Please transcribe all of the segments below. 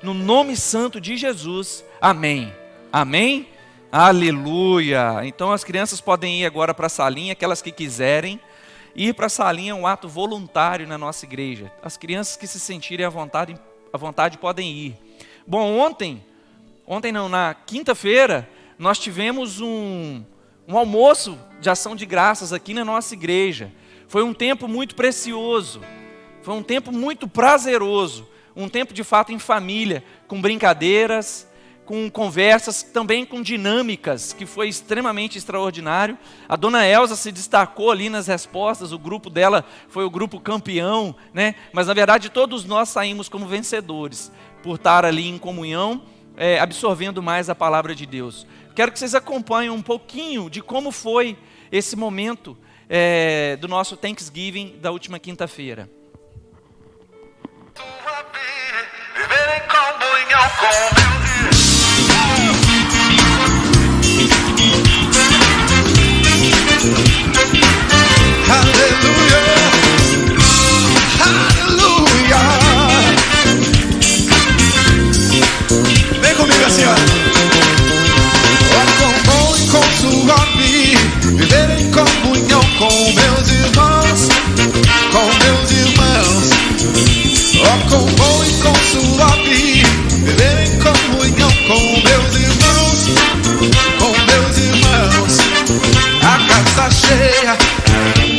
no nome santo de Jesus. Amém. Amém? Aleluia. Então as crianças podem ir agora para a salinha, aquelas que quiserem. Ir para a salinha é um ato voluntário na nossa igreja. As crianças que se sentirem à vontade podem ir. Bom, na quinta-feira, nós tivemos um almoço de ação de graças aqui na nossa igreja. Foi um tempo muito precioso, foi um tempo muito prazeroso, um tempo de fato em família, com brincadeiras, com conversas, também com dinâmicas, que foi extremamente extraordinário. A dona Elza se destacou ali nas respostas, o grupo dela foi o grupo campeão, né? Mas na verdade todos nós saímos como vencedores, por estar ali em comunhão, absorvendo mais a palavra de Deus. Quero que vocês acompanhem um pouquinho de como foi esse momento do nosso Thanksgiving da última quinta-feira. Viver em comunhão com Deus. Aleluia, aleluia. Vem comigo assim, ó. É tão bom e com sua vida, viver em comunhão com meus irmãos, com meus irmãos. Oh, com bom e com suave, viver em comunhão com meus irmãos, com meus irmãos. A casa cheia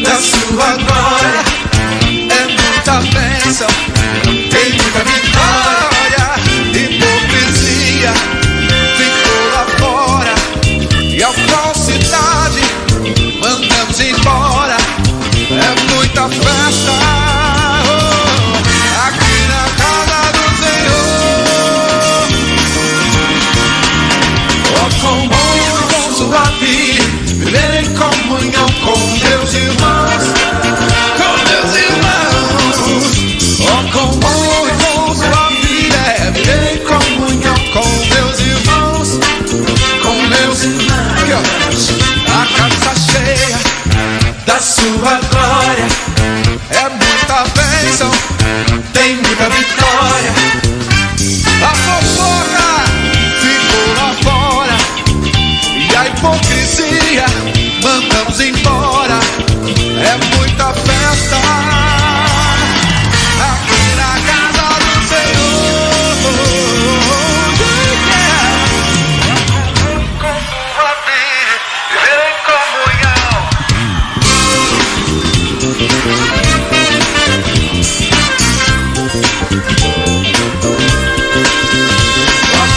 da sua glória, é muita bênção, tem muita vitória. Hipocrisia ficou lá fora, e a falsidade mandamos embora. É muita festa com bom e com suave, viver em comunhão com meus irmãos, com meus irmãos. Oh, com bom e com suave, viver em comunhão com meus irmãos, com meus irmãos. A casa cheia da sua glória, é muita bênção, tem muita vitória. A fofoca ficou lá fora, e a hipocrisia mandamos embora. É muita festa aqui na casa do Senhor. Com sua vida, viver em comunhão.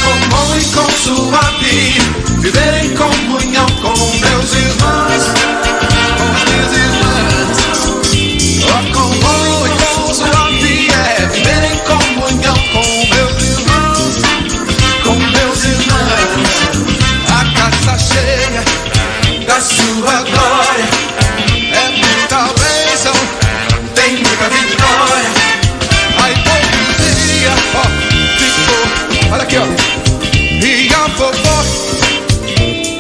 Com bom e com sua vida, viver em comunhão com meus irmãos, com minhas irmãs. Oh, com bom e com suave é viver em comunhão com meus irmãos, com meus irmãos. A casa cheia da sua glória, é muita bênção, tem muita vitória. A hipocrisia, ó, ficou, olha aqui, ó. E a fofoca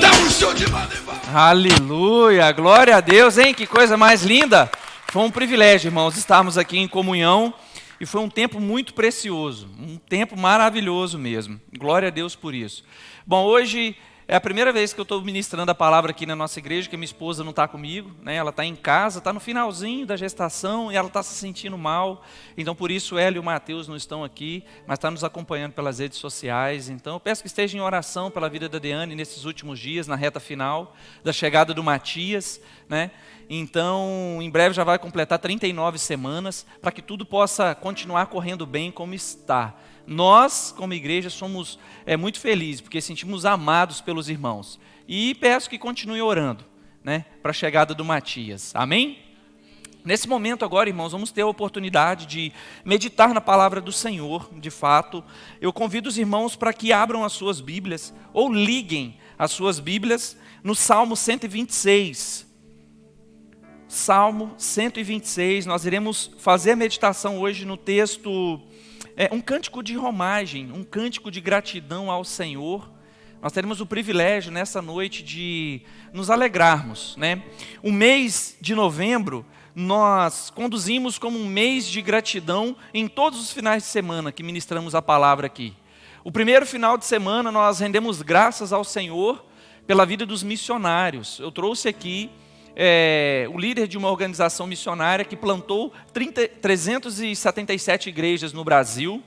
dá um show de maneira. Aleluia, glória a Deus, hein? Que coisa mais linda. Foi um privilégio, irmãos, estarmos aqui em comunhão. E foi um tempo muito precioso, um tempo maravilhoso mesmo. Glória a Deus por isso. Bom, hoje é a primeira vez que eu estou ministrando a palavra aqui na nossa igreja, que a minha esposa não está comigo, né? Ela está em casa, está no finalzinho da gestação e ela está se sentindo mal. Então, por isso, ela e o Mateus não estão aqui, mas está nos acompanhando pelas redes sociais. Então, eu peço que esteja em oração pela vida da Deane nesses últimos dias, na reta final da chegada do Matias, né? Então, em breve já vai completar 39 semanas, para que tudo possa continuar correndo bem como está. Nós, como igreja, somos muito felizes, porque sentimos amados pelos irmãos. E peço que continue orando, né, para a chegada do Matias. Amém? Nesse momento agora, irmãos, vamos ter a oportunidade de meditar na palavra do Senhor, de fato. Eu convido os irmãos para que abram as suas Bíblias, ou liguem as suas Bíblias, no Salmo 126. Salmo 126, nós iremos fazer a meditação hoje no texto... um cântico de romagem, um cântico de gratidão ao Senhor. Nós teremos o privilégio nessa noite de nos alegrarmos, né? O mês de novembro, nós conduzimos como um mês de gratidão em todos os finais de semana que ministramos a palavra aqui. O primeiro final de semana nós rendemos graças ao Senhor pela vida dos missionários. Eu trouxe aqui o líder de uma organização missionária que plantou 377 igrejas no Brasil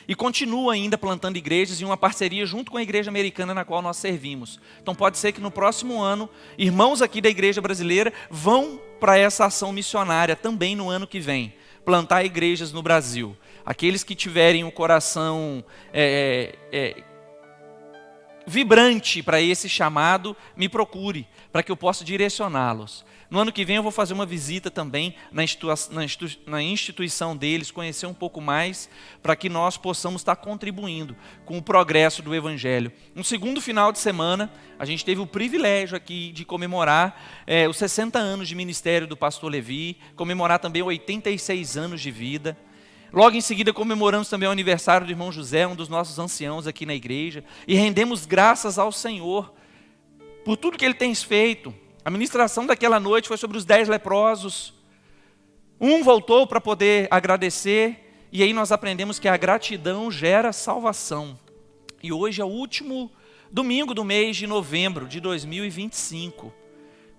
e continua ainda plantando igrejas em uma parceria junto com a igreja americana na qual nós servimos. Então pode ser que no próximo ano, irmãos aqui da igreja brasileira vão para essa ação missionária também no ano que vem, plantar igrejas no Brasil. Aqueles que tiverem o coração vibrante para esse chamado, me procure, para que eu possa direcioná-los. No ano que vem eu vou fazer uma visita também na instituição deles, conhecer um pouco mais, para que nós possamos estar contribuindo com o progresso do Evangelho. No segundo final de semana, a gente teve o privilégio aqui de comemorar os 60 anos de ministério do pastor Levi, comemorar também 86 anos de vida. Logo em seguida comemoramos também o aniversário do irmão José, um dos nossos anciãos aqui na igreja, e rendemos graças ao Senhor por tudo que Ele tem feito. A ministração daquela noite foi sobre os 10 leprosos. Um voltou para poder agradecer, e aí nós aprendemos que a gratidão gera salvação. E hoje é o último domingo do mês de novembro de 2025.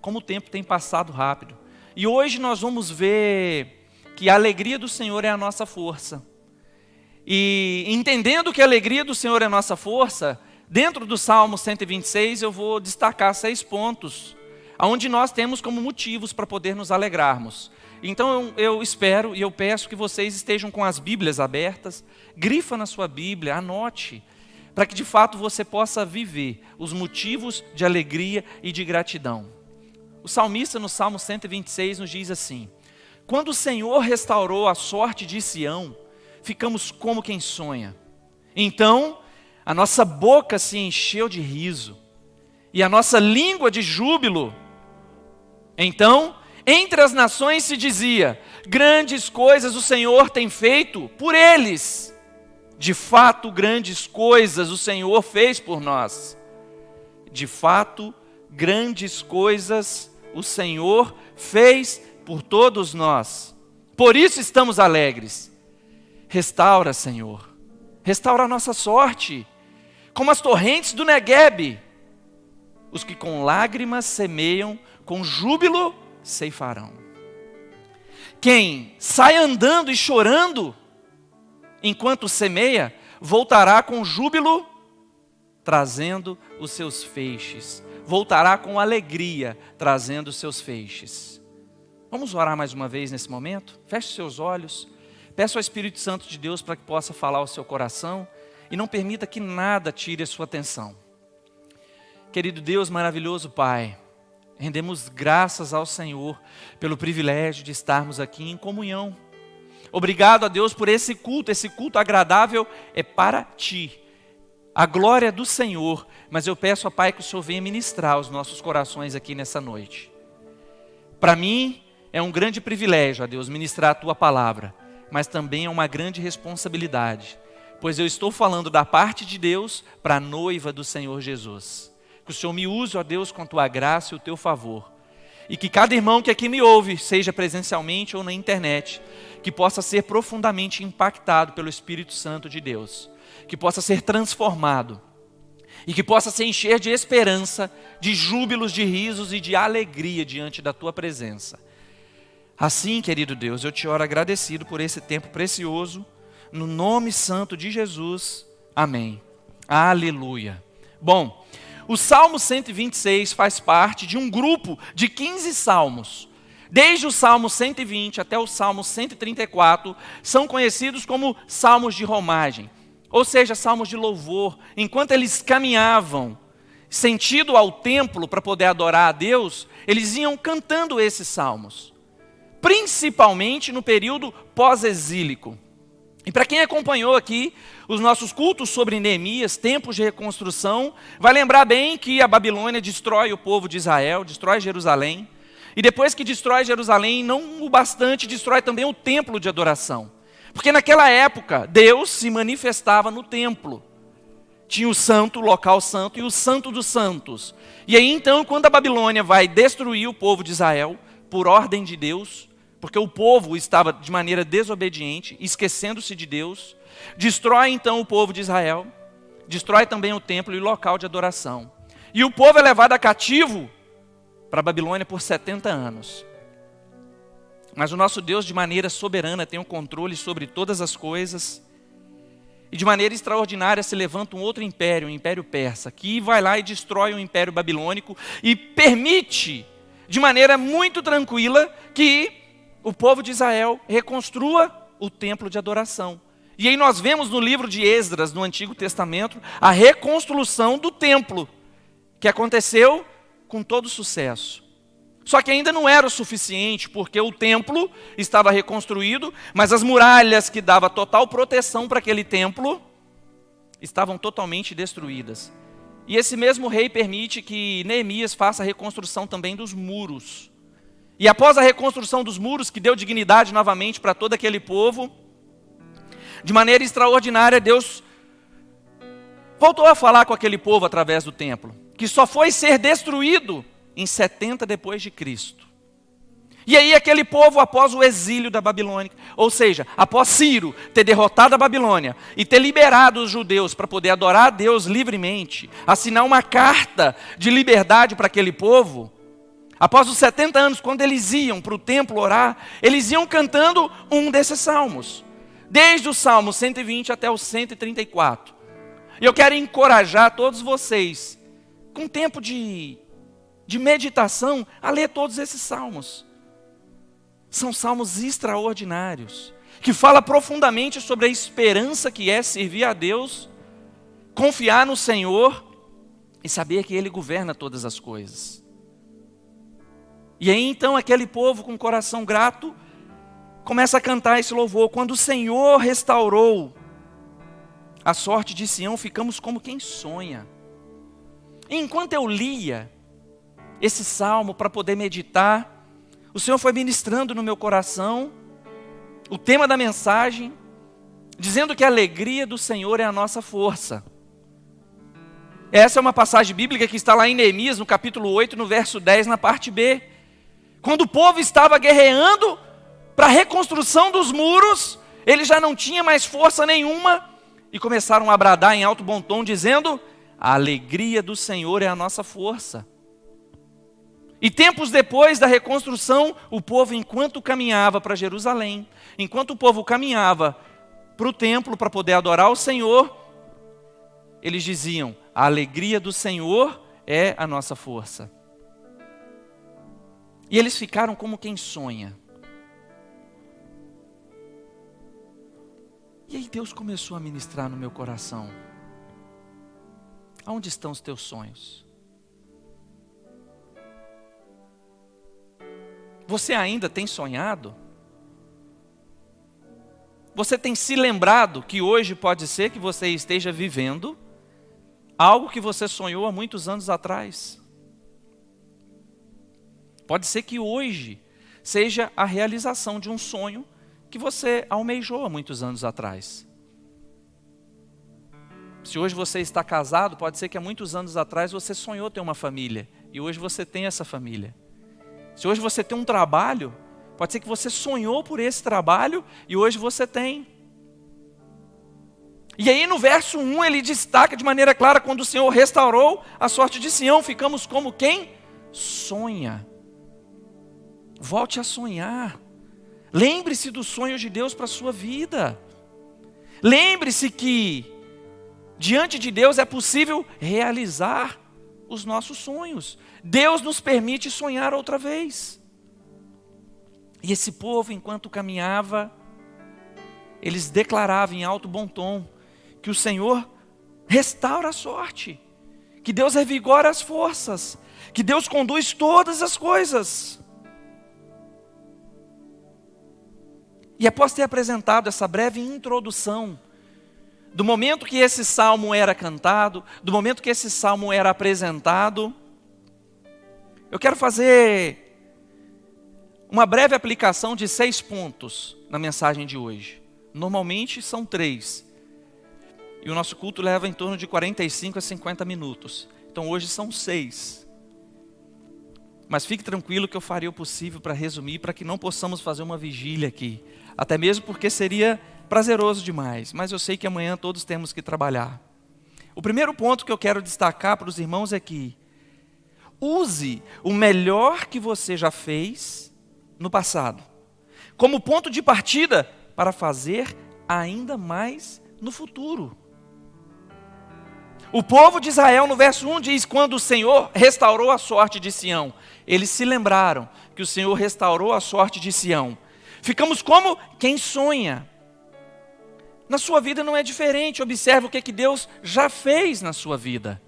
Como o tempo tem passado rápido. E hoje nós vamos ver que a alegria do Senhor é a nossa força. E entendendo que a alegria do Senhor é a nossa força, dentro do Salmo 126 eu vou destacar 6 pontos, onde nós temos como motivos para poder nos alegrarmos. Então eu espero e eu peço que vocês estejam com as Bíblias abertas, grifa na sua Bíblia, anote, para que de fato você possa viver os motivos de alegria e de gratidão. O salmista no Salmo 126 nos diz assim: quando o Senhor restaurou a sorte de Sião, ficamos como quem sonha. Então, a nossa boca se encheu de riso, e a nossa língua de júbilo. Então, entre as nações se dizia: grandes coisas o Senhor tem feito por eles. De fato, grandes coisas o Senhor fez por nós. De fato, grandes coisas o Senhor fez por todos nós. Por isso estamos alegres. Restaura, Senhor. Restaura a nossa sorte, como as torrentes do Neguebe. Os que com lágrimas semeiam, com júbilo ceifarão. Quem sai andando e chorando, enquanto semeia, voltará com júbilo, trazendo os seus feixes. Voltará com alegria, trazendo os seus feixes. Vamos orar mais uma vez nesse momento? Feche seus olhos. Peça ao Espírito Santo de Deus para que possa falar ao seu coração e não permita que nada tire a sua atenção. Querido Deus, maravilhoso Pai, rendemos graças ao Senhor pelo privilégio de estarmos aqui em comunhão. Obrigado a Deus por esse culto agradável é para Ti. A glória é do Senhor, mas eu peço a Pai que o Senhor venha ministrar os nossos corações aqui nessa noite. Para mim é um grande privilégio, a Deus, ministrar a Tua palavra, mas também é uma grande responsabilidade, pois eu estou falando da parte de Deus para a noiva do Senhor Jesus. Que o Senhor me use, ó Deus, com Tua graça e o Teu favor. E que cada irmão que aqui me ouve, seja presencialmente ou na internet, que possa ser profundamente impactado pelo Espírito Santo de Deus. Que possa ser transformado. E que possa se encher de esperança, de júbilos, de risos e de alegria diante da Tua presença. Assim, querido Deus, eu Te oro agradecido por esse tempo precioso. No nome santo de Jesus. Amém. Aleluia. Bom, o Salmo 126 faz parte de um grupo de 15 salmos. Desde o Salmo 120 até o Salmo 134, são conhecidos como salmos de romagem, ou seja, salmos de louvor. Enquanto eles caminhavam sentido ao templo para poder adorar a Deus, eles iam cantando esses salmos, principalmente no período pós-exílico. E para quem acompanhou aqui os nossos cultos sobre Neemias, tempos de reconstrução, vai lembrar bem que a Babilônia destrói o povo de Israel, destrói Jerusalém. E depois que destrói Jerusalém, não o bastante, destrói também o templo de adoração. Porque naquela época, Deus se manifestava no templo. Tinha o santo, o local santo e o santo dos santos. E aí então, quando a Babilônia vai destruir o povo de Israel, por ordem de Deus, porque o povo estava de maneira desobediente, esquecendo-se de Deus. Destrói então o povo de Israel, destrói também o templo e o local de adoração. E o povo é levado a cativo para a Babilônia por 70 anos. Mas o nosso Deus, de maneira soberana, tem o controle sobre todas as coisas. E de maneira extraordinária se levanta um outro império, o Império Persa, que vai lá e destrói o Império Babilônico e permite, de maneira muito tranquila, que o povo de Israel reconstrua o templo de adoração. E aí nós vemos no livro de Esdras, no Antigo Testamento, a reconstrução do templo, que aconteceu com todo sucesso. Só que ainda não era o suficiente, porque o templo estava reconstruído, mas as muralhas que davam total proteção para aquele templo estavam totalmente destruídas. E esse mesmo rei permite que Neemias faça a reconstrução também dos muros. E após a reconstrução dos muros, que deu dignidade novamente para todo aquele povo, de maneira extraordinária, Deus voltou a falar com aquele povo através do templo, que só foi ser destruído em 70 depois de Cristo. E aí aquele povo, após o exílio da Babilônia, ou seja, após Ciro ter derrotado a Babilônia e ter liberado os judeus para poder adorar a Deus livremente, assinar uma carta de liberdade para aquele povo, após os 70 anos, quando eles iam para o templo orar, eles iam cantando um desses salmos, desde o Salmo 120 até o 134. E eu quero encorajar todos vocês, com tempo de meditação, a ler todos esses salmos. São salmos extraordinários, que falam profundamente sobre a esperança que é servir a Deus, confiar no Senhor e saber que Ele governa todas as coisas. E aí então aquele povo com coração grato começa a cantar esse louvor. Quando o Senhor restaurou a sorte de Sião, ficamos como quem sonha. E enquanto eu lia esse salmo para poder meditar, o Senhor foi ministrando no meu coração o tema da mensagem, dizendo que a alegria do Senhor é a nossa força. Essa é uma passagem bíblica que está lá em Neemias, no capítulo 8, no verso 10, na parte B. Quando o povo estava guerreando para a reconstrução dos muros, ele já não tinha mais força nenhuma, e começaram a bradar em alto bom tom, dizendo: a alegria do Senhor é a nossa força. E tempos depois da reconstrução, o povo, enquanto caminhava para Jerusalém, enquanto o povo caminhava para o templo para poder adorar o Senhor, eles diziam: a alegria do Senhor é a nossa força. E eles ficaram como quem sonha. E aí Deus começou a ministrar no meu coração: aonde estão os teus sonhos? Você ainda tem sonhado? Você tem se lembrado que hoje pode ser que você esteja vivendo algo que você sonhou há muitos anos atrás? Pode ser que hoje seja a realização de um sonho que você almejou há muitos anos atrás. Se hoje você está casado, pode ser que há muitos anos atrás você sonhou ter uma família, e hoje você tem essa família. Se hoje você tem um trabalho, pode ser que você sonhou por esse trabalho, e hoje você tem. E aí no verso 1 ele destaca de maneira clara: quando o Senhor restaurou a sorte de Sião, ficamos como quem sonha. Volte a sonhar. Lembre-se dos sonhos de Deus para a sua vida. Lembre-se que diante de Deus é possível realizar os nossos sonhos. Deus nos permite sonhar outra vez. E esse povo, enquanto caminhava, eles declaravam em alto bom tom que o Senhor restaura a sorte, que Deus revigora as forças, que Deus conduz todas as coisas. E após ter apresentado essa breve introdução do momento que esse salmo era cantado, do momento que esse salmo era apresentado, eu quero fazer uma breve aplicação de 6 pontos na mensagem de hoje. Normalmente são 3. E o nosso culto leva em torno de 45 a 50 minutos. Então hoje são 6. Mas fique tranquilo que eu farei o possível para resumir, para que não possamos fazer uma vigília aqui. Até mesmo porque seria prazeroso demais, mas eu sei que amanhã todos temos que trabalhar. O primeiro ponto que eu quero destacar para os irmãos é que use o melhor que você já fez no passado, como ponto de partida para fazer ainda mais no futuro. O povo de Israel, no verso 1, diz: quando o Senhor restaurou a sorte de Sião. Eles se lembraram que o Senhor restaurou a sorte de Sião. Ficamos como quem sonha. Na sua vida não é diferente. Observe o que Deus já fez na sua vida.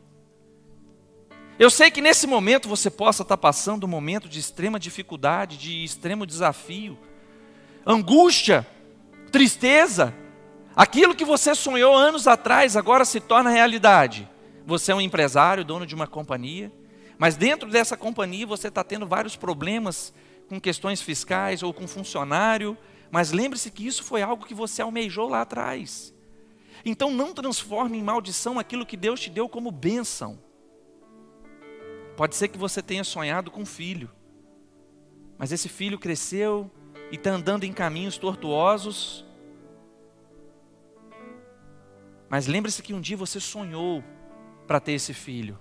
Eu sei que nesse momento você possa estar passando um momento de extrema dificuldade, de extremo desafio, angústia, tristeza. Aquilo que você sonhou anos atrás agora se torna realidade. Você é um empresário, dono de uma companhia, mas dentro dessa companhia você está tendo vários problemas com questões fiscais ou com funcionário, mas lembre-se que isso foi algo que você almejou lá atrás. Então não transforme em maldição aquilo que Deus te deu como bênção. Pode ser que você tenha sonhado com um filho, mas esse filho cresceu e está andando em caminhos tortuosos. Mas lembre-se que um dia você sonhou para ter esse filho.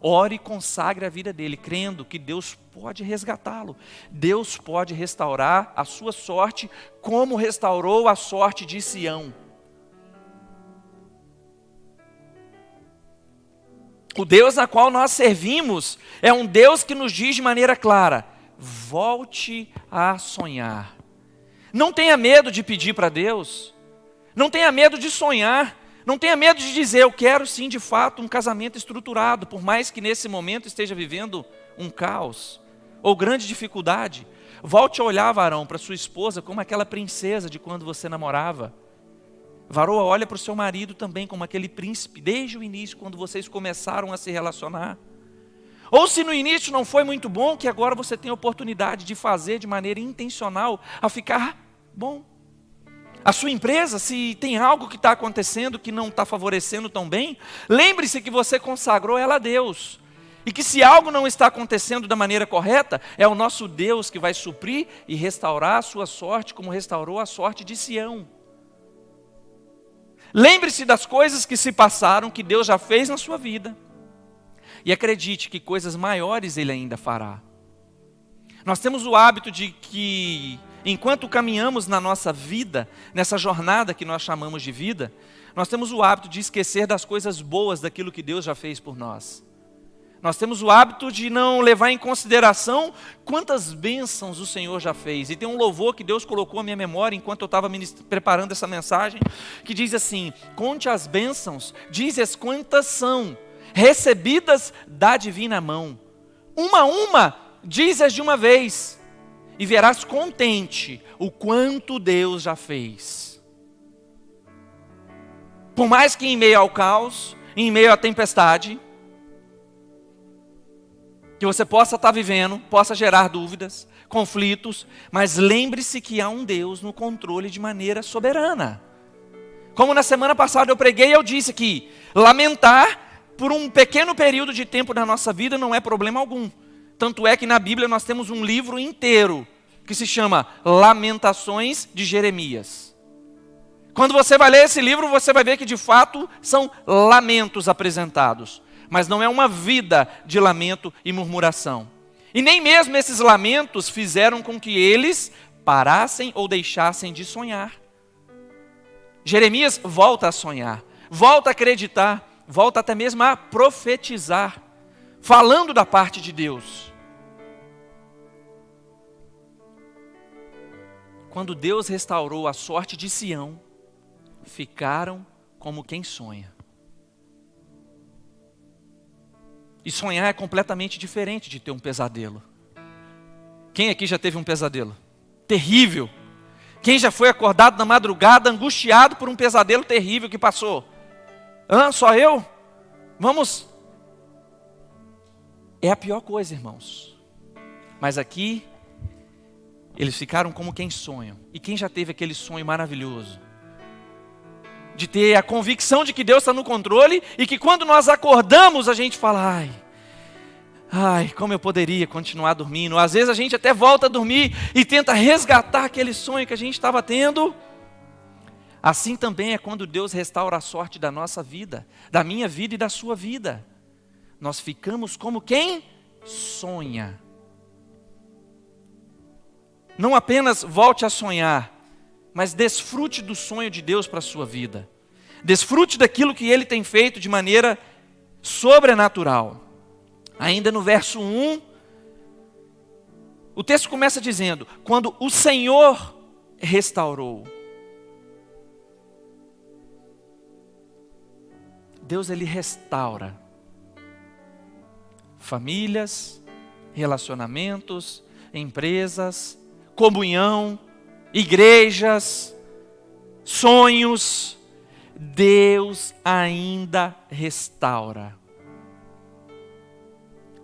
Ore e consagre a vida dele, crendo que Deus pode resgatá-lo. Deus pode restaurar a sua sorte, como restaurou a sorte de Sião. O Deus a qual nós servimos é um Deus que nos diz de maneira clara: volte a sonhar. Não tenha medo de pedir para Deus. Não tenha medo de sonhar. Não tenha medo de dizer: eu quero sim de fato um casamento estruturado, por mais que nesse momento esteja vivendo um caos ou grande dificuldade. Volte a olhar, varão, para sua esposa como aquela princesa de quando você namorava. Varoa, olha para o seu marido também como aquele príncipe, desde o início, quando vocês começaram a se relacionar. Ou se no início não foi muito bom, que agora você tem a oportunidade de fazer de maneira intencional a ficar bom. A sua empresa, se tem algo que está acontecendo que não está favorecendo tão bem, lembre-se que você consagrou ela a Deus. E que se algo não está acontecendo da maneira correta, é o nosso Deus que vai suprir e restaurar a sua sorte, como restaurou a sorte de Sião. Lembre-se das coisas que se passaram, que Deus já fez na sua vida. E acredite que coisas maiores Ele ainda fará. Nós temos o hábito de que, enquanto caminhamos na nossa vida, nessa jornada que nós chamamos de vida, nós temos o hábito de esquecer das coisas boas daquilo que Deus já fez por nós. Nós temos o hábito de não levar em consideração quantas bênçãos o Senhor já fez. E tem um louvor que Deus colocou à minha memória enquanto eu estava preparando essa mensagem, que diz assim: conte as bênçãos, dize-as quantas são, recebidas da divina mão. Uma a uma, dize-as de uma vez, e verás contente o quanto Deus já fez. Por mais que em meio ao caos, em meio à tempestade, que você possa estar vivendo, possa gerar dúvidas, conflitos, mas lembre-se que há um Deus no controle de maneira soberana. Como na semana passada eu preguei e eu disse que lamentar por um pequeno período de tempo na nossa vida não é problema algum. Tanto é que na Bíblia nós temos um livro inteiro que se chama Lamentações de Jeremias. Quando você vai ler esse livro, você vai ver que de fato são lamentos apresentados. Mas não é uma vida de lamento e murmuração. E nem mesmo esses lamentos fizeram com que eles parassem ou deixassem de sonhar. Jeremias volta a sonhar, volta a acreditar, volta até mesmo a profetizar, falando da parte de Deus. Quando Deus restaurou a sorte de Sião, ficaram como quem sonha. E sonhar é completamente diferente de ter um pesadelo. Quem aqui já teve um pesadelo? Terrível. Quem já foi acordado na madrugada, angustiado por um pesadelo terrível que passou? Só eu? Vamos. É a pior coisa, irmãos. Mas aqui, eles ficaram como quem sonham. E quem já teve aquele sonho maravilhoso? De ter a convicção de que Deus está no controle e que quando nós acordamos a gente fala: Ai, como eu poderia continuar dormindo. Às vezes a gente até volta a dormir e tenta resgatar aquele sonho que a gente estava tendo. Assim também é quando Deus restaura a sorte da nossa vida, da minha vida e da sua vida. Nós ficamos como quem sonha. Não apenas volte a sonhar, mas desfrute do sonho de Deus para a sua vida. Desfrute daquilo que Ele tem feito de maneira sobrenatural. Ainda no verso 1, o texto começa dizendo: quando o Senhor restaurou. Deus, Ele restaura famílias, relacionamentos, empresas, comunhão, igrejas, sonhos. Deus ainda restaura.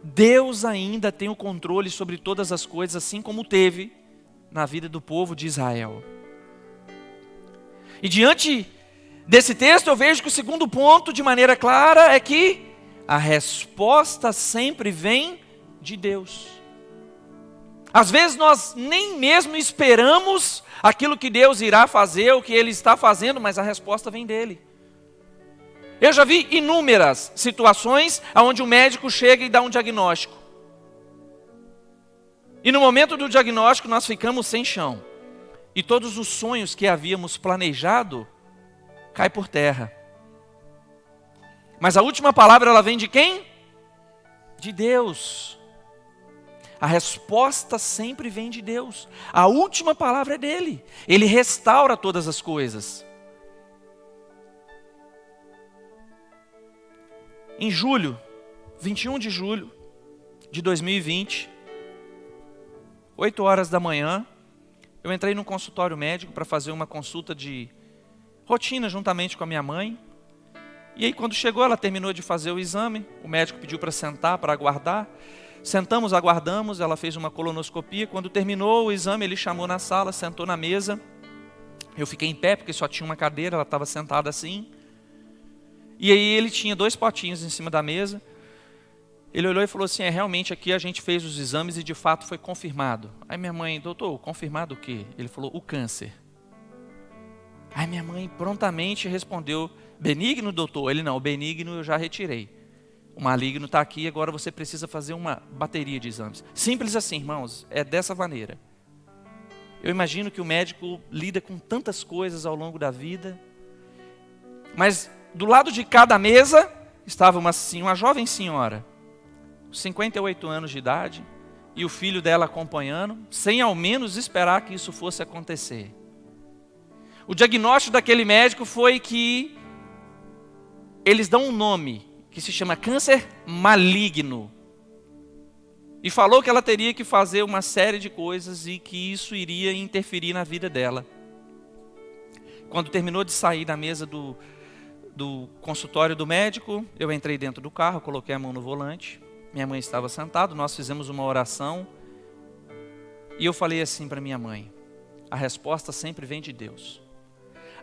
Deus ainda tem o controle sobre todas as coisas, assim como teve na vida do povo de Israel. E diante desse texto eu vejo que o segundo ponto, de maneira clara, é que a resposta sempre vem de Deus. Às vezes nós nem mesmo esperamos aquilo que Deus irá fazer, o que Ele está fazendo, mas a resposta vem dEle. Eu já vi inúmeras situações onde o médico chega e dá um diagnóstico. E no momento do diagnóstico nós ficamos sem chão. E todos os sonhos que havíamos planejado caem por terra. Mas a última palavra, ela vem de quem? De Deus. A resposta sempre vem de Deus. A última palavra é dele. Ele restaura todas as coisas. Em julho, 21 de julho de 2020, 8 horas da manhã, eu entrei num consultório médico para fazer uma consulta de rotina juntamente com a minha mãe. E aí quando chegou, ela terminou de fazer o exame, o médico pediu para sentar, para aguardar. Sentamos, aguardamos, ela fez uma colonoscopia. Quando terminou o exame, ele chamou na sala, sentou na mesa. Eu fiquei em pé, porque só tinha uma cadeira, ela estava sentada assim. E aí ele tinha 2 potinhos em cima da mesa. Ele olhou e falou assim: realmente aqui a gente fez os exames e de fato foi confirmado. Aí minha mãe: doutor, confirmado o quê? Ele falou: o câncer. Aí minha mãe prontamente respondeu: benigno, doutor? Ele: não, o benigno eu já retirei. O maligno está aqui, agora você precisa fazer uma bateria de exames. Simples assim, irmãos, é dessa maneira. Eu imagino que o médico lida com tantas coisas ao longo da vida, mas do lado de cada mesa estava uma jovem senhora, 58 anos de idade, e o filho dela acompanhando, sem ao menos esperar que isso fosse acontecer. O diagnóstico daquele médico foi que eles dão um nome, que se chama câncer maligno. E falou que ela teria que fazer uma série de coisas e que isso iria interferir na vida dela. Quando terminou de sair da mesa do consultório do médico, eu entrei dentro do carro, coloquei a mão no volante. Minha mãe estava sentada, nós fizemos uma oração. E eu falei assim para minha mãe: a resposta sempre vem de Deus.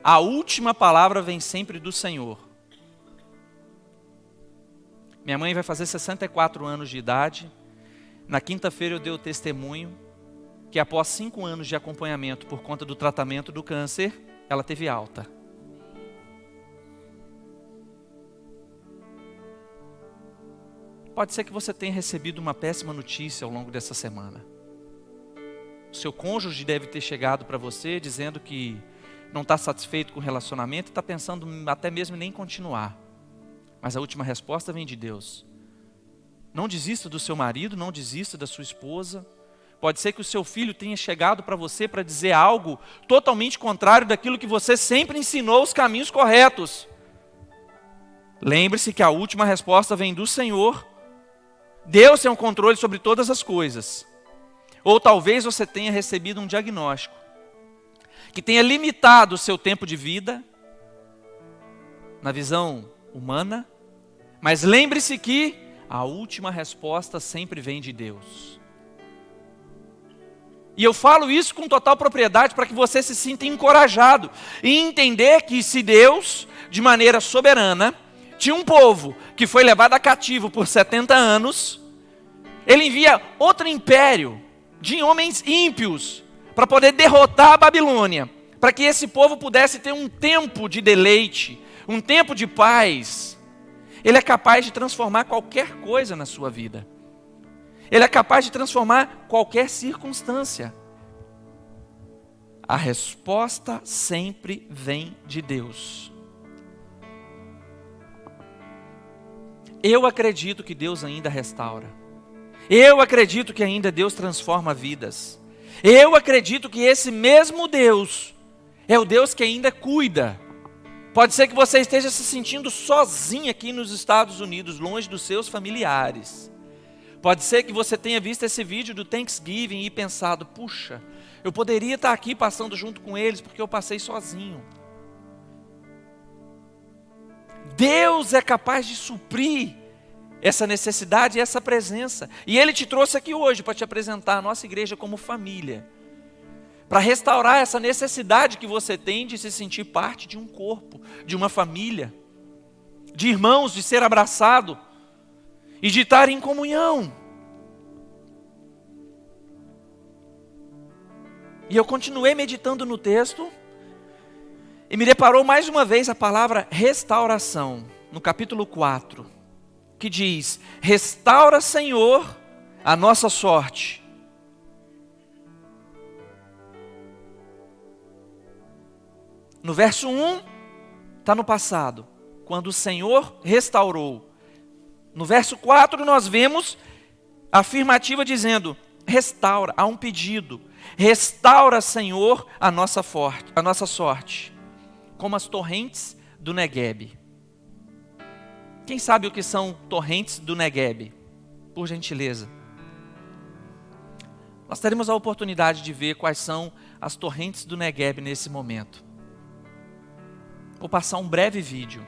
A última palavra vem sempre do Senhor. Minha mãe vai fazer 64 anos de idade. Na quinta-feira eu dei o testemunho que após 5 anos de acompanhamento por conta do tratamento do câncer, ela teve alta. Pode ser que você tenha recebido uma péssima notícia ao longo dessa semana. O seu cônjuge deve ter chegado para você dizendo que não está satisfeito com o relacionamento e está pensando até mesmo em nem continuar. Mas a última resposta vem de Deus. Não desista do seu marido, não desista da sua esposa. Pode ser que o seu filho tenha chegado para você para dizer algo totalmente contrário daquilo que você sempre ensinou os caminhos corretos. Lembre-se que a última resposta vem do Senhor. Deus tem um controle sobre todas as coisas. Ou talvez você tenha recebido um diagnóstico que tenha limitado o seu tempo de vida na visão humana. Mas lembre-se que a última resposta sempre vem de Deus. E eu falo isso com total propriedade para que você se sinta encorajado e entender que se Deus, de maneira soberana, tinha um povo que foi levado a cativo por 70 anos, Ele envia outro império de homens ímpios para poder derrotar a Babilônia, para que esse povo pudesse ter um tempo de deleite, um tempo de paz. Ele é capaz de transformar qualquer coisa na sua vida. Ele é capaz de transformar qualquer circunstância. A resposta sempre vem de Deus. Eu acredito que Deus ainda restaura. Eu acredito que ainda Deus transforma vidas. Eu acredito que esse mesmo Deus é o Deus que ainda cuida. Pode ser que você esteja se sentindo sozinho aqui nos Estados Unidos, longe dos seus familiares. Pode ser que você tenha visto esse vídeo do Thanksgiving e pensado, puxa, eu poderia estar aqui passando junto com eles porque eu passei sozinho. Deus é capaz de suprir essa necessidade e essa presença. E Ele te trouxe aqui hoje para te apresentar a nossa igreja como família. Para restaurar essa necessidade que você tem de se sentir parte de um corpo, de uma família, de irmãos, de ser abraçado e de estar em comunhão. E eu continuei meditando no texto e me deparou mais uma vez a palavra restauração, no capítulo 4, que diz: restaura, Senhor, a nossa sorte. No verso 1, está no passado, quando o Senhor restaurou. No verso 4, nós vemos a afirmativa dizendo: restaura, há um pedido. Restaura, Senhor, a nossa sorte, como as torrentes do Neguebe. Quem sabe o que são torrentes do Neguebe? Por gentileza. Nós teremos a oportunidade de ver quais são as torrentes do Neguebe nesse momento. Vou passar um breve vídeo.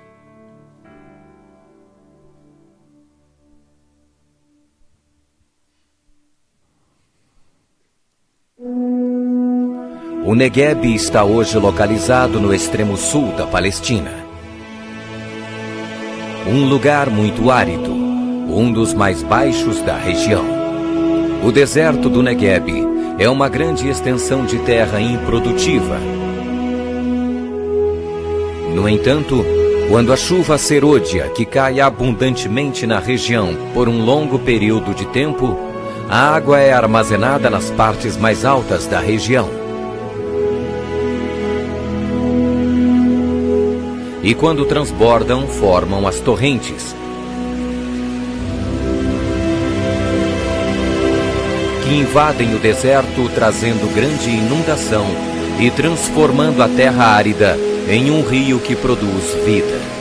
O Neguebe está hoje localizado no extremo sul da Palestina. Um lugar muito árido, um dos mais baixos da região. O deserto do Neguebe é uma grande extensão de terra improdutiva. No entanto, quando a chuva serôdia, que cai abundantemente na região por um longo período de tempo, a água é armazenada nas partes mais altas da região. E quando transbordam, formam as torrentes, que invadem o deserto, trazendo grande inundação e transformando a terra árida em um rio que produz vida.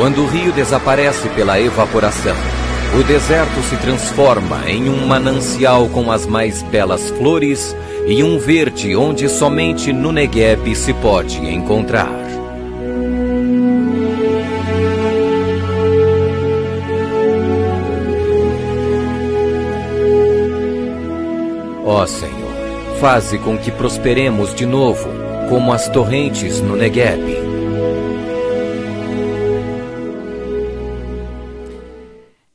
Quando o rio desaparece pela evaporação, o deserto se transforma em um manancial com as mais belas flores e um verde onde somente no Negueb se pode encontrar. Ó Senhor, faze com que prosperemos de novo, como as torrentes no Negueb.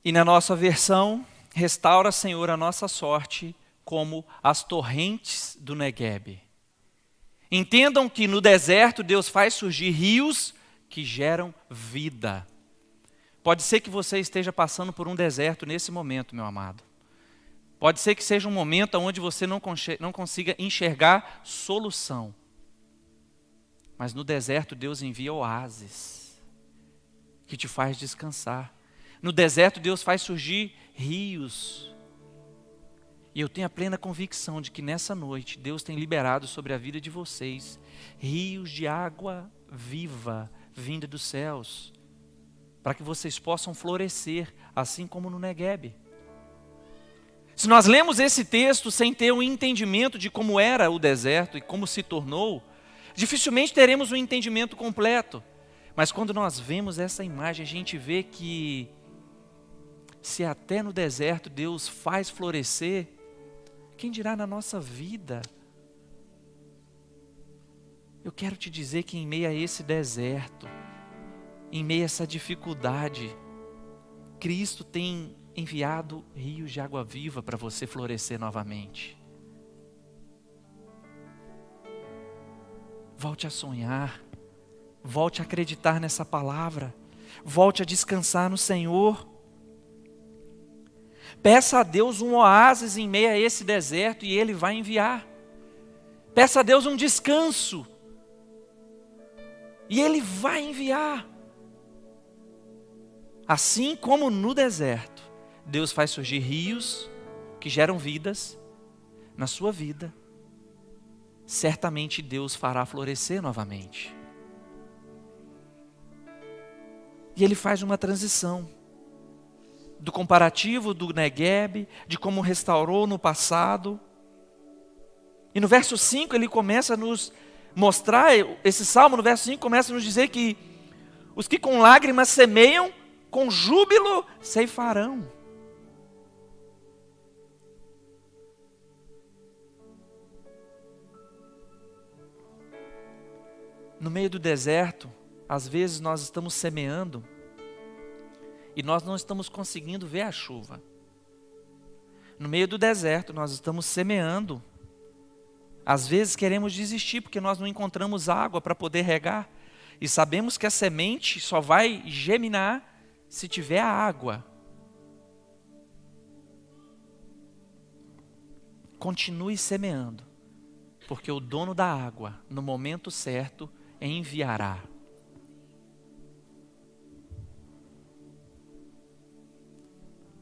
E na nossa versão, restaura, Senhor, a nossa sorte como as torrentes do Negueb. Entendam que no deserto Deus faz surgir rios que geram vida. Pode ser que você esteja passando por um deserto nesse momento, meu amado. Pode ser que seja um momento onde você não consiga enxergar solução. Mas no deserto Deus envia oásis que te faz descansar. No deserto Deus faz surgir rios. E eu tenho a plena convicção de que nessa noite Deus tem liberado sobre a vida de vocês rios de água viva vinda dos céus, para que vocês possam florescer, assim como no Negueb. Se nós lemos esse texto sem ter um entendimento de como era o deserto e como se tornou, dificilmente teremos um entendimento completo. Mas quando nós vemos essa imagem, a gente vê que se até no deserto Deus faz florescer, quem dirá na nossa vida? Eu quero te dizer que em meio a esse deserto, em meio a essa dificuldade, Cristo tem enviado rios de água viva para você florescer novamente. Volte a sonhar, volte a acreditar nessa palavra, volte a descansar no Senhor. Peça a Deus um oásis em meio a esse deserto e Ele vai enviar. Peça a Deus um descanso e Ele vai enviar. Assim como no deserto, Deus faz surgir rios que geram vidas na sua vida, certamente Deus fará florescer novamente. E Ele faz uma transição do comparativo do Negueb, de como restaurou no passado. E no verso 5 Ele começa a nos mostrar, esse salmo no verso 5 começa a nos dizer que os que com lágrimas semeiam, com júbilo ceifarão. No meio do deserto, às vezes nós estamos semeando e nós não estamos conseguindo ver a chuva. No meio do deserto, nós estamos semeando. Às vezes queremos desistir porque nós não encontramos água para poder regar. E sabemos que a semente só vai germinar se tiver a água. Continue semeando, porque o dono da água, no momento certo, enviará.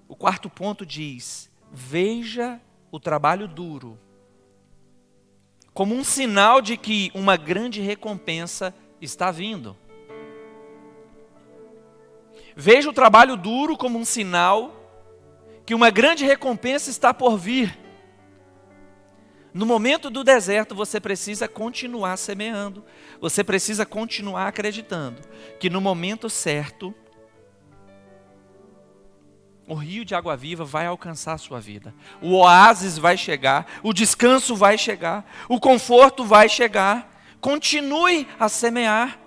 O quarto ponto diz: veja o trabalho duro como um sinal de que uma grande recompensa está vindo. Veja o trabalho duro como um sinal que uma grande recompensa está por vir. No momento do deserto, você precisa continuar semeando. Você precisa continuar acreditando que no momento certo, o rio de água viva vai alcançar a sua vida. O oásis vai chegar, o descanso vai chegar, o conforto vai chegar. Continue a semear,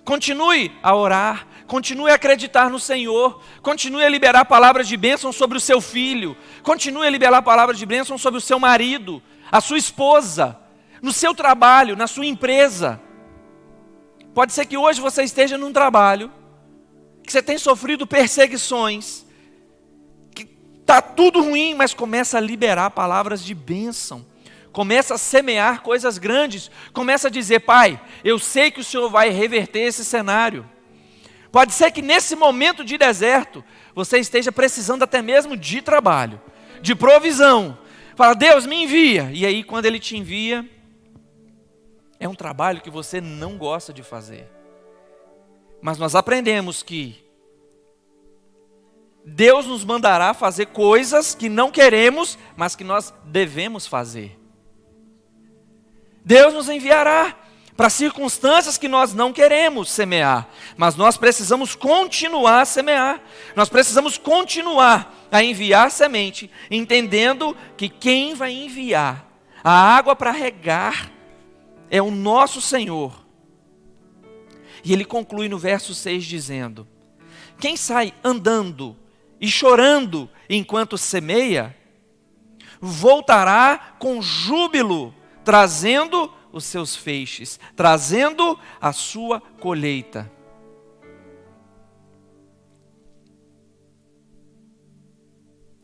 continue a orar, continue a acreditar no Senhor, continue a liberar palavras de bênção sobre o seu filho, continue a liberar palavras de bênção sobre o seu marido, a sua esposa, no seu trabalho, na sua empresa. Pode ser que hoje você esteja num trabalho, que você tem sofrido perseguições, que está tudo ruim, mas começa a liberar palavras de bênção, começa a semear coisas grandes, começa a dizer: Pai, eu sei que o Senhor vai reverter esse cenário. Pode ser que nesse momento de deserto, você esteja precisando até mesmo de trabalho, de provisão. Fala: Deus, me envia. E aí quando Ele te envia, é um trabalho que você não gosta de fazer. Mas nós aprendemos que Deus nos mandará fazer coisas que não queremos, mas que nós devemos fazer. Deus nos enviará para circunstâncias que nós não queremos semear, mas nós precisamos continuar a semear. Nós precisamos continuar a enviar semente, entendendo que quem vai enviar a água para regar é o nosso Senhor. E ele conclui no verso 6 dizendo: quem sai andando e chorando enquanto semeia, voltará com júbilo, trazendo os seus feixes, trazendo a sua colheita.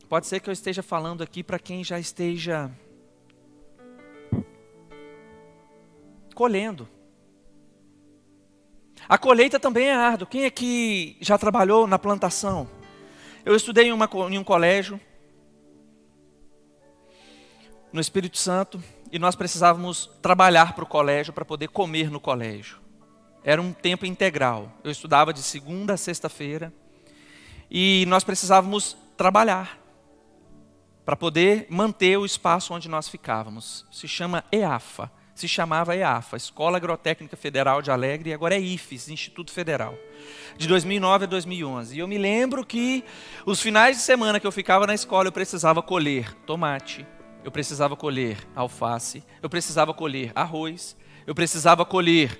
Pode ser que eu esteja falando aqui para quem já esteja colhendo. A colheita também é árdua. Quem aqui já trabalhou na plantação? Eu estudei em um colégio no Espírito Santo e nós precisávamos trabalhar para o colégio para poder comer no colégio. Era um tempo integral. Eu estudava de segunda a sexta-feira e nós precisávamos trabalhar para poder manter o espaço onde nós ficávamos. Se chamava EAFA, Escola Agrotécnica Federal de Alegre, e agora é IFES, Instituto Federal, de 2009 a 2011. E eu me lembro que os finais de semana que eu ficava na escola, eu precisava colher tomate, eu precisava colher alface, eu precisava colher arroz, eu precisava colher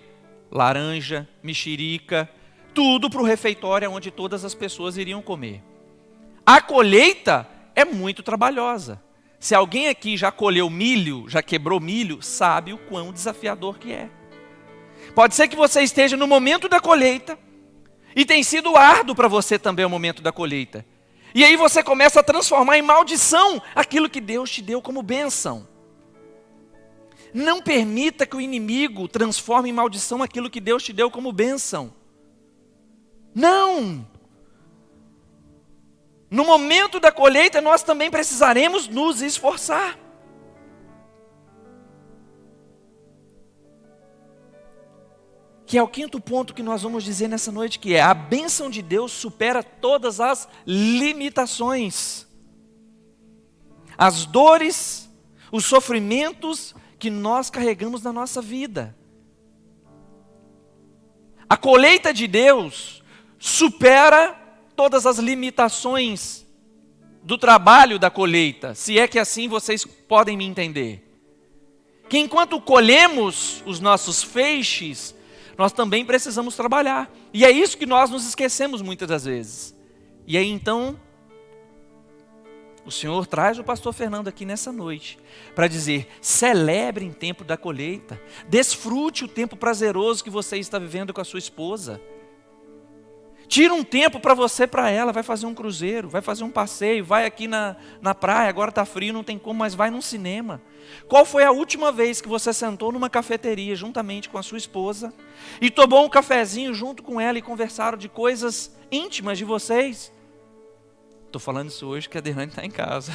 laranja, mexerica, tudo para o refeitório onde todas as pessoas iriam comer. A colheita é muito trabalhosa. Se alguém aqui já colheu milho, já quebrou milho, sabe o quão desafiador que é. Pode ser que você esteja no momento da colheita e tem sido árduo para você também o momento da colheita. E aí você começa a transformar em maldição aquilo que Deus te deu como bênção. Não permita que o inimigo transforme em maldição aquilo que Deus te deu como bênção. Não! No momento da colheita, nós também precisaremos nos esforçar. Que é o quinto ponto que nós vamos dizer nessa noite, que é: a bênção de Deus supera todas as limitações. As dores, os sofrimentos que nós carregamos na nossa vida. A colheita de Deus supera todas as limitações do trabalho da colheita, se é que assim vocês podem me entender. Que enquanto colhemos os nossos feixes, nós também precisamos trabalhar. E é isso que nós nos esquecemos muitas das vezes. E aí então, o Senhor traz o pastor Fernando aqui nessa noite para dizer: celebre em tempo da colheita, desfrute o tempo prazeroso que você está vivendo com a sua esposa. Tira um tempo para você, para ela, vai fazer um cruzeiro, vai fazer um passeio, vai aqui na praia, agora está frio, não tem como, mas vai num cinema. Qual foi a última vez que você sentou numa cafeteria juntamente com a sua esposa e tomou um cafezinho junto com ela e conversaram de coisas íntimas de vocês? Estou falando isso hoje que a Derrane está em casa.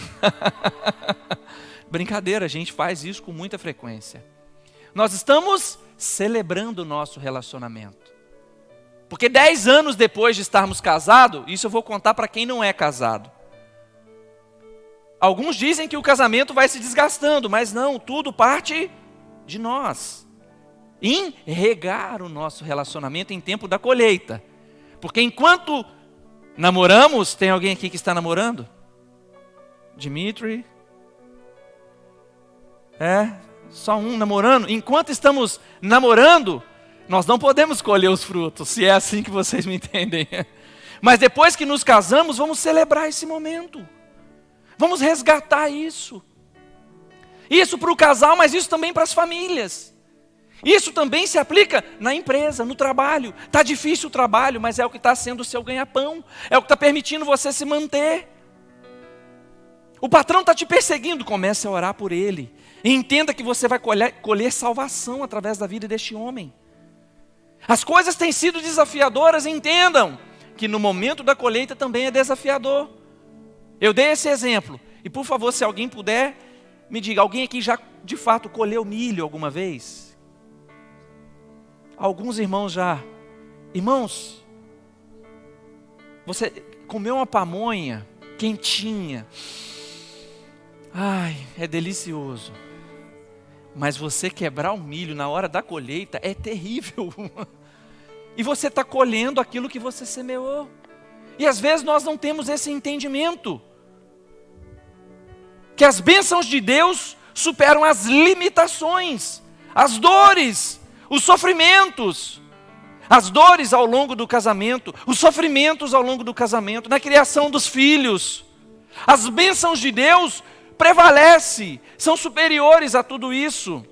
Brincadeira, a gente faz isso com muita frequência. Nós estamos celebrando o nosso relacionamento. Porque 10 anos depois de estarmos casados, isso eu vou contar para quem não é casado. Alguns dizem que o casamento vai se desgastando, mas não, tudo parte de nós. Em regar o nosso relacionamento em tempo da colheita. Porque enquanto namoramos, tem alguém aqui que está namorando? Dimitri? Só um namorando? Enquanto estamos namorando, nós não podemos colher os frutos, se é assim que vocês me entendem. Mas depois que nos casamos, vamos celebrar esse momento. Vamos resgatar isso. Isso para o casal, mas isso também para as famílias. Isso também se aplica na empresa, no trabalho. Está difícil o trabalho, mas é o que está sendo o seu ganha-pão. É o que está permitindo você se manter. O patrão está te perseguindo, comece a orar por ele. E entenda que você vai colher salvação através da vida deste homem. As coisas têm sido desafiadoras, entendam que no momento da colheita também é desafiador. Eu dei esse exemplo. E por favor, se alguém puder, me diga, alguém aqui já de fato colheu milho alguma vez? Alguns irmãos já. Irmãos, Comer uma pamonha quentinha, ai, é delicioso. Mas você quebrar o milho na hora da colheita é terrível. E você está colhendo aquilo que você semeou. E às vezes nós não temos esse entendimento. Que as bênçãos de Deus superam as limitações, as dores, os sofrimentos. As dores ao longo do casamento, os sofrimentos ao longo do casamento, na criação dos filhos. As bênçãos de Deus prevalecem, são superiores a tudo isso.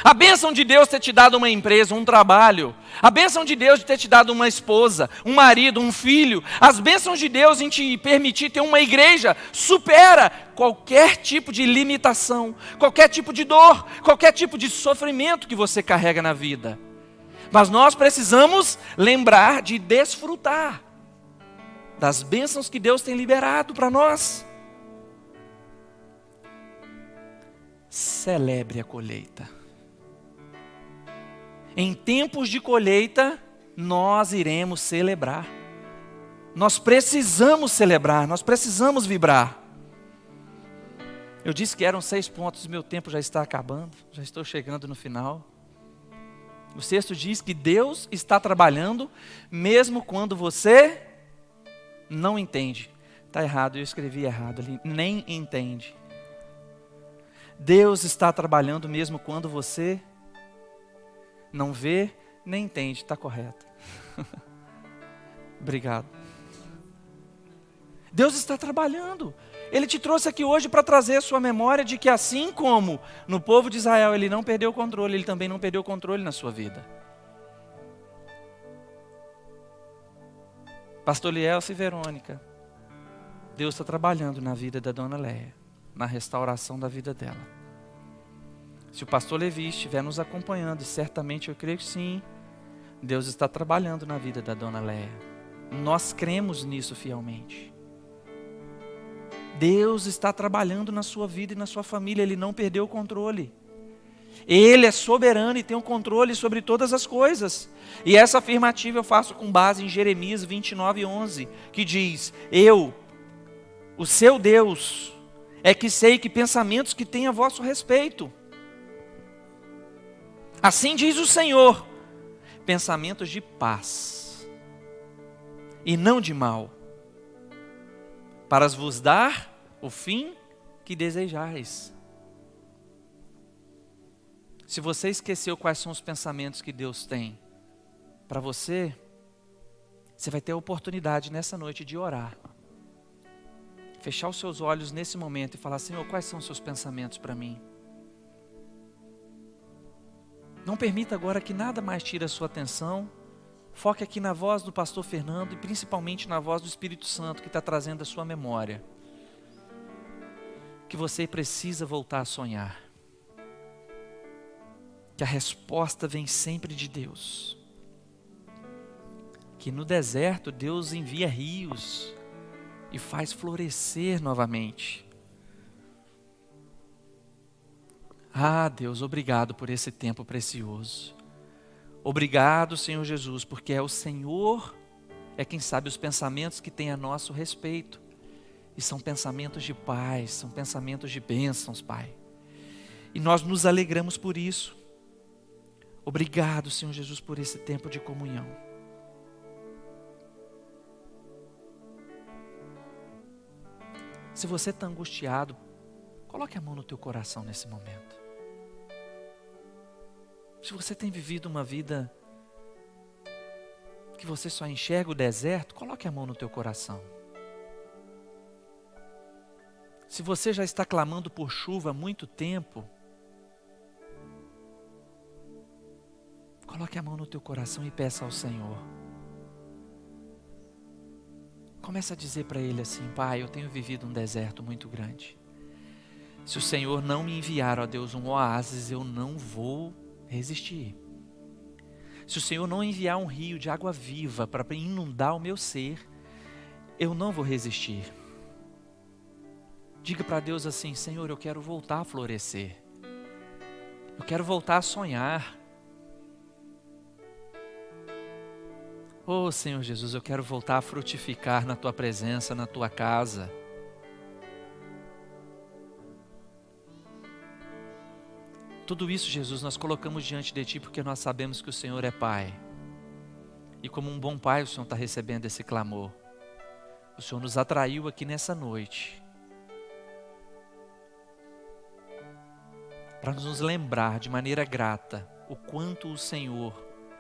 A bênção de Deus ter te dado uma empresa, um trabalho. A bênção de Deus de ter te dado uma esposa, um marido, um filho. As bênçãos de Deus em te permitir ter uma igreja supera qualquer tipo de limitação, qualquer tipo de dor, qualquer tipo de sofrimento que você carrega na vida. Mas nós precisamos lembrar de desfrutar das bênçãos que Deus tem liberado para nós. Celebre a colheita. Em tempos de colheita, nós iremos celebrar. Nós precisamos celebrar, nós precisamos vibrar. Eu disse que eram 6 pontos, meu tempo já está acabando, já estou chegando no final. O texto diz que Deus está trabalhando mesmo quando você não entende. Está errado, eu escrevi errado ali, nem entende. Deus está trabalhando mesmo quando você não vê, nem entende. Está correto. Obrigado. Deus está trabalhando. Ele te trouxe aqui hoje para trazer a sua memória de que assim como no povo de Israel ele não perdeu o controle, ele também não perdeu o controle na sua vida. Pastor Lielce e Verônica, Deus está trabalhando na vida da dona Leia, na restauração da vida dela. Se o pastor Levi estiver nos acompanhando, e certamente eu creio que sim, Deus está trabalhando na vida da dona Leia. Nós cremos nisso fielmente. Deus está trabalhando na sua vida e na sua família, Ele não perdeu o controle. Ele é soberano e tem o controle sobre todas as coisas. E essa afirmativa eu faço com base em Jeremias 29:11, que diz: eu, o seu Deus, é que sei que pensamentos que tenho a vosso respeito. Assim diz o Senhor, pensamentos de paz e não de mal, para vos dar o fim que desejais. Se você esqueceu quais são os pensamentos que Deus tem para você, você vai ter a oportunidade nessa noite de orar. Fechar os seus olhos nesse momento e falar: Senhor, quais são os seus pensamentos para mim? Não permita agora que nada mais tire a sua atenção. Foque aqui na voz do pastor Fernando e principalmente na voz do Espírito Santo que está trazendo a sua memória. Que você precisa voltar a sonhar. Que a resposta vem sempre de Deus. Que no deserto Deus envia rios e faz florescer novamente. Ah, Deus, obrigado por esse tempo precioso. Obrigado, Senhor Jesus, porque é o Senhor, é quem sabe os pensamentos que tem a nosso respeito. E são pensamentos de paz, são pensamentos de bênçãos, Pai. E nós nos alegramos por isso. Obrigado, Senhor Jesus, por esse tempo de comunhão. Se você está angustiado, coloque a mão no teu coração nesse momento. Se você tem vivido uma vida que você só enxerga o deserto, coloque a mão no teu coração. Se você já está clamando por chuva há muito tempo, coloque a mão no teu coração e peça ao Senhor. Comece a dizer para Ele assim: Pai, eu tenho vivido um deserto muito grande. Se o Senhor não me enviar, ó Deus, um oásis, eu não vou resistir. Se o Senhor não enviar um rio de água viva para inundar o meu ser, eu não vou resistir. Diga para Deus assim: Senhor, eu quero voltar a florescer. Eu quero voltar a sonhar. Oh, Senhor Jesus, eu quero voltar a frutificar na Tua presença, na Tua casa. Tudo isso, Jesus, nós colocamos diante de Ti porque nós sabemos que o Senhor é Pai. E como um bom Pai, o Senhor está recebendo esse clamor. O Senhor nos atraiu aqui nessa noite para nos lembrar de maneira grata o quanto o Senhor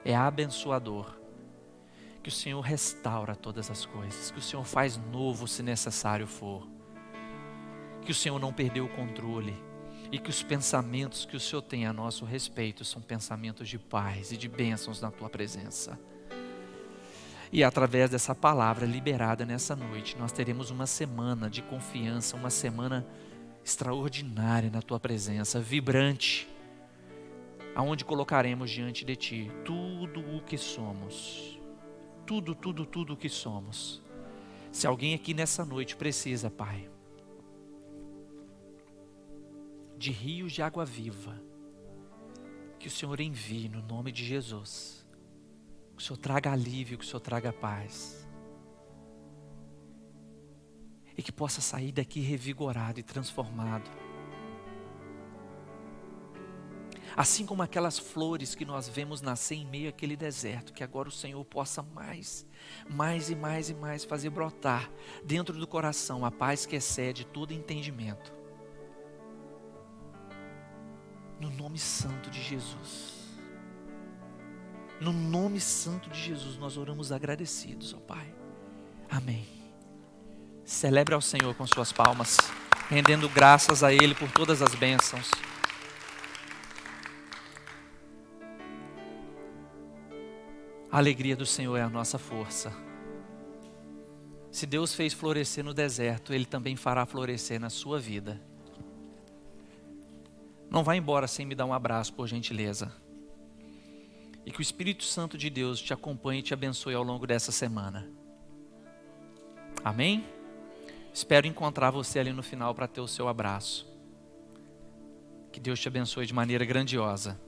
é abençoador, que o Senhor restaura todas as coisas, que o Senhor faz novo se necessário for, que o Senhor não perdeu o controle e que os pensamentos que o Senhor tem a nosso respeito são pensamentos de paz e de bênçãos na Tua presença. E através dessa palavra liberada nessa noite, nós teremos uma semana de confiança, uma semana extraordinária na Tua presença, vibrante, aonde colocaremos diante de Ti tudo o que somos, tudo o que somos. Se alguém aqui nessa noite precisa, Pai, de rios de água viva, que o Senhor envie no nome de Jesus. Que o Senhor traga alívio, que o Senhor traga paz. E que possa sair daqui revigorado e transformado. Assim como aquelas flores que nós vemos nascer em meio àquele deserto, que agora o Senhor possa mais fazer brotar dentro do coração a paz que excede todo entendimento. No nome santo de Jesus. No nome santo de Jesus nós oramos agradecidos, ó Pai. Amém. Celebre ao Senhor com suas palmas, rendendo graças a Ele por todas as bênçãos. A alegria do Senhor é a nossa força. Se Deus fez florescer no deserto, Ele também fará florescer na sua vida. Não vá embora sem me dar um abraço, por gentileza. E que o Espírito Santo de Deus te acompanhe e te abençoe ao longo dessa semana. Amém? Espero encontrar você ali no final para ter o seu abraço. Que Deus te abençoe de maneira grandiosa.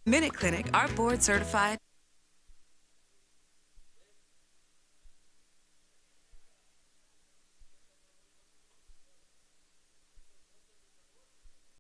MinuteClinic are board certified